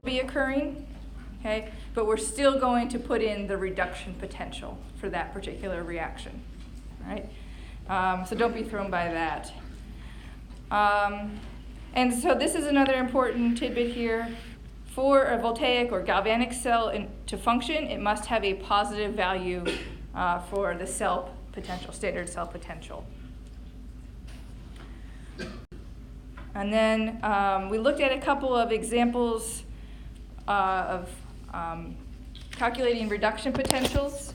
be occurring, okay? But we're still going to put in the reduction potential for that particular reaction, right? So don't be thrown by that. And so this is another important tidbit here. For a voltaic or galvanic cell to function, it must have a positive value for the cell potential, standard cell potential. And then we looked at a couple of examples of calculating reduction potentials.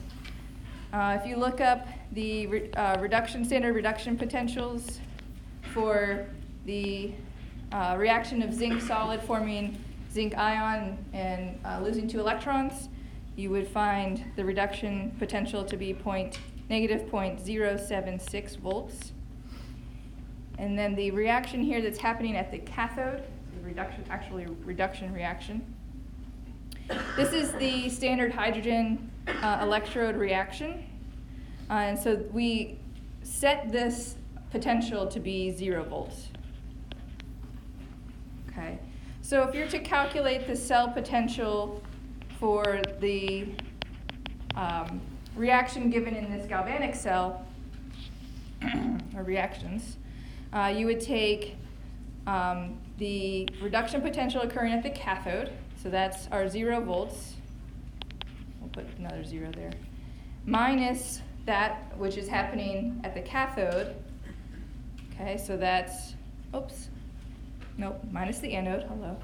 If you look up the standard reduction potentials for the reaction of zinc solid forming zinc ion and losing 2 electrons, you would find the reduction potential to be negative 0.076 volts. And then the reaction here that's happening at the cathode, reduction reaction. This is the standard hydrogen electrode reaction. And so we set this potential to be 0 volts. Okay. So if you're to calculate the cell potential for the reaction given in this galvanic cell, or reactions, you would take the reduction potential occurring at the cathode, so that's our 0 volts, we'll put another 0 there, minus that which is happening at the cathode, okay, so that's, minus the anode, hello.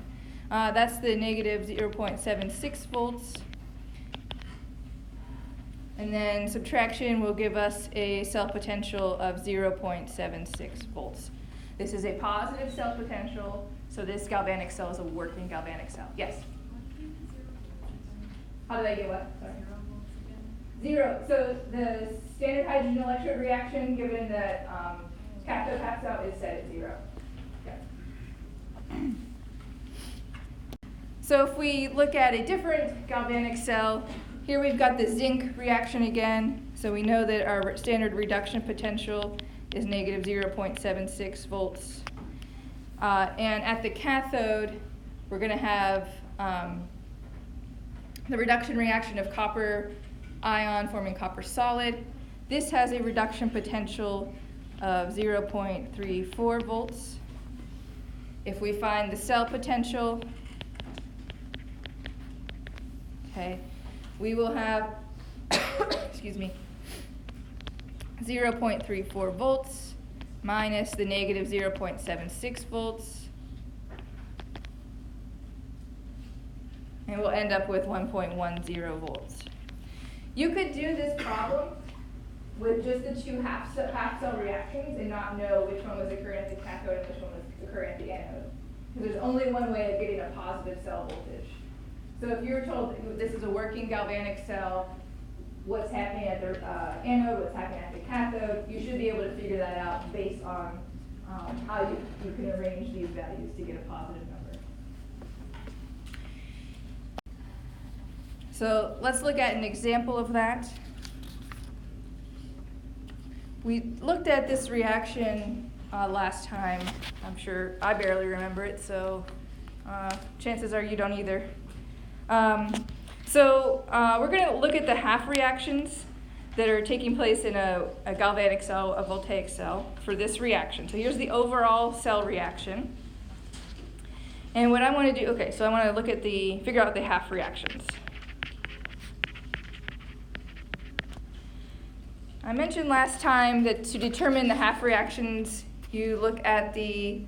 That's the negative 0.76 volts. And then subtraction will give us a cell potential of 0.76 volts. This is a positive cell potential, so this galvanic cell is a working galvanic cell. Yes? How did I get what? Sorry. 0. So the standard hydrogen electrode reaction given that cathode pass out is set at 0. Okay. So if we look at a different galvanic cell, here we've got the zinc reaction again. So we know that our standard reduction potential is negative 0.76 volts. And at the cathode, we're going to have the reduction reaction of copper ion forming copper solid. This has a reduction potential of 0.34 volts. If we find the cell potential, okay, we will have, excuse me, 0.34 volts minus the negative 0.76 volts. And we'll end up with 1.10 volts. You could do this problem with just the 2 half cell reactions and not know which one was occurring at the cathode and which one was occurring at the anode. Because there's only one way of getting a positive cell voltage. So if you're told that this is a working galvanic cell, what's happening at the anode, what's happening at the cathode, you should be able to figure that out based on how you can arrange these values to get a positive number. So let's look at an example of that. We looked at this reaction last time. I'm sure I barely remember it, so chances are you don't either. We're going to look at the half reactions that are taking place in a galvanic cell, a voltaic cell, for this reaction. So here's the overall cell reaction. And what I want to do, so I want to look at figure out the half reactions. I mentioned last time that to determine the half reactions, you look at the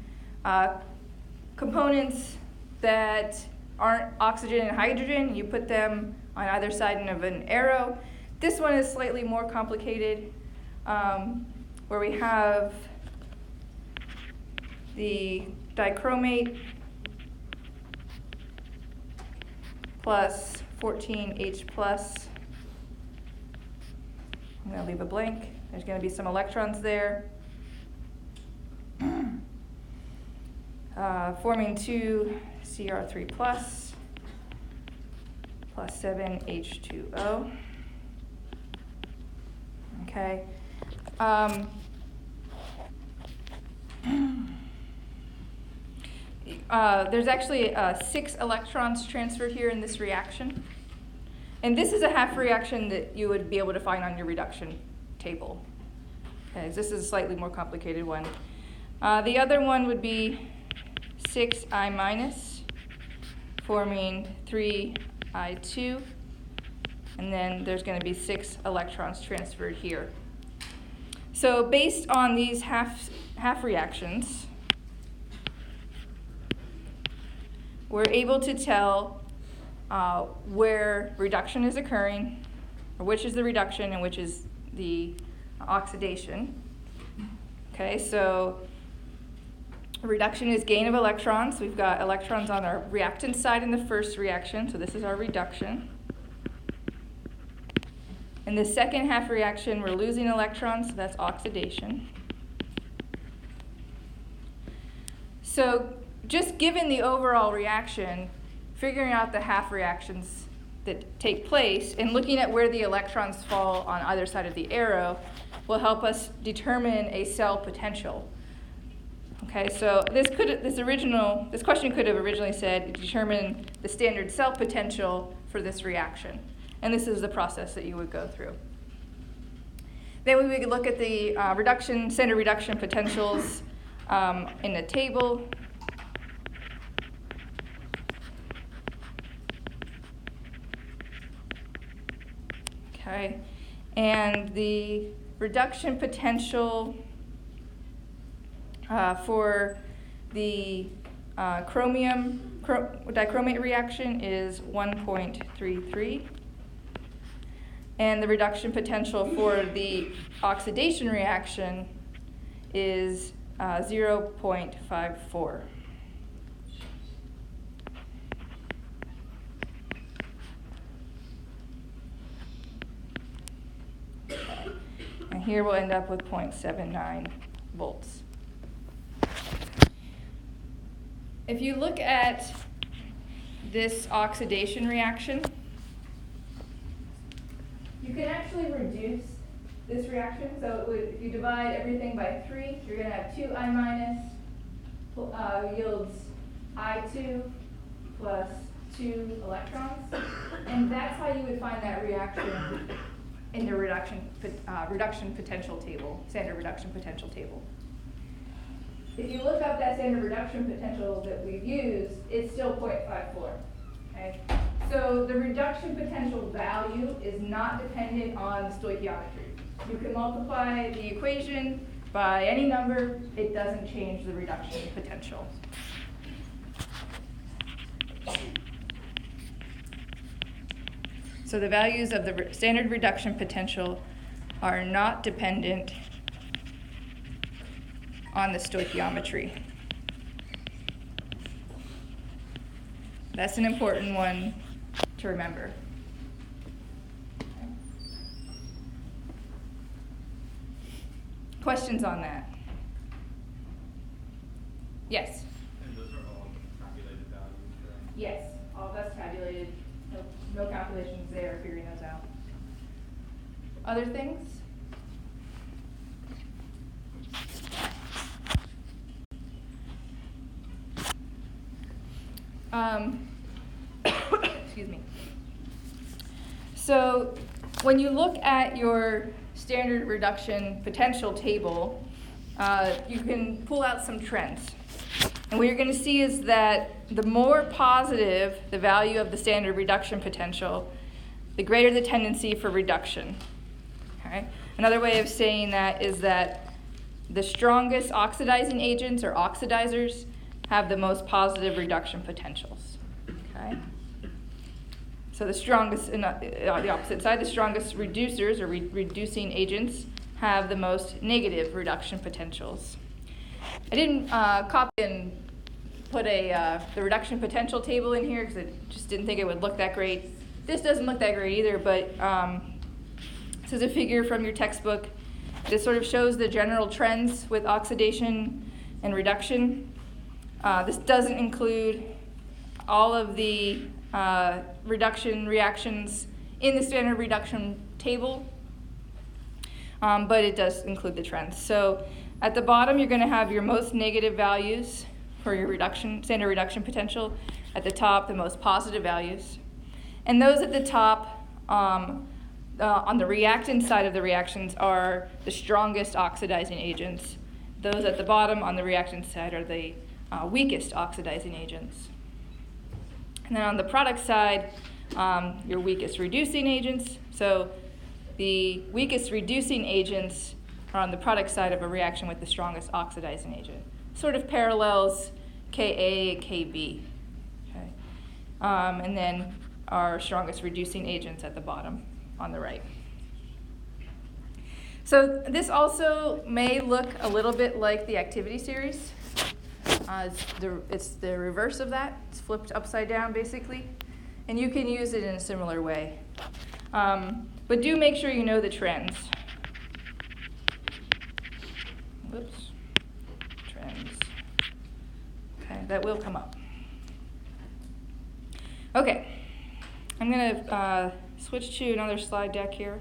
components that aren't oxygen and hydrogen. You put them on either side of an arrow. This one is slightly more complicated, where we have the dichromate plus 14H plus. I'm going to leave a blank. There's going to be some electrons there. Forming 2 Cr3 plus 7 H2O. Okay. there's actually 6 electrons transferred here in this reaction. And this is a half reaction that you would be able to find on your reduction table. Okay, this is a slightly more complicated one. The other one would be 6I minus, forming 3I2. And then there's going to be 6 electrons transferred here. So based on these half reactions, we're able to tell where reduction is occurring, or which is the reduction and which is the oxidation. Okay, so reduction is gain of electrons. We've got electrons on our reactant side in the first reaction, so this is our reduction. In the second half reaction, we're losing electrons, so that's oxidation. So just given the overall reaction, figuring out the half reactions that take place and looking at where the electrons fall on either side of the arrow will help us determine a cell potential. Okay, so this question could have originally said determine the standard cell potential for this reaction. And this is the process that you would go through. Then we would look at the standard reduction potentials in the table. Okay, and the reduction potential for the dichromate reaction is 1.33. And the reduction potential for the oxidation reaction is 0.54. And here we'll end up with 0.79 volts. If you look at this oxidation reaction, you can actually reduce this reaction. So if you divide everything by 3, you're going to have 2I minus yields I2 plus 2 electrons. And that's how you would find that reaction in the reduction potential table, standard reduction potential table. If you look up that standard reduction potential that we've used, it's still 0.54. Okay? So the reduction potential value is not dependent on stoichiometry. You can multiply the equation by any number, it doesn't change the reduction potential. So the values of the standard reduction potential are not dependent on the stoichiometry. That's an important one to remember. Questions on that? Yes? And those are all calculated values, right? Yes, all that's tabulated. No calculations there, figuring those out. Other things? Excuse me. So when you look at your standard reduction potential table, you can pull out some trends. And what you're going to see is that the more positive the value of the standard reduction potential, the greater the tendency for reduction. Okay? Another way of saying that is that the strongest oxidizing agents or oxidizers have the most positive reduction potentials. Okay? So the strongest, on the opposite side, the strongest reducers or reducing agents have the most negative reduction potentials. I didn't copy and put the reduction potential table in here because I just didn't think it would look that great. This doesn't look that great either, but this is a figure from your textbook. This sort of shows the general trends with oxidation and reduction. This doesn't include all of the reduction reactions in the standard reduction table, but it does include the trends. So at the bottom, you're going to have your most negative values for your standard reduction potential. At the top, the most positive values. And those at the top, on the reactant side of the reactions, are the strongest oxidizing agents. Those at the bottom on the reactant side are the weakest oxidizing agents. And then on the product side, your weakest reducing agents. So the weakest reducing agents are on the product side of a reaction with the strongest oxidizing agent. Sort of parallels Ka and Kb. Okay. And then our strongest reducing agents at the bottom on the right. So this also may look a little bit like the activity series. It's the reverse of that. It's flipped upside down, basically. And you can use it in a similar way. But do make sure you know the trends. Whoops. Trends. Okay, that will come up. Okay. I'm going to switch to another slide deck here.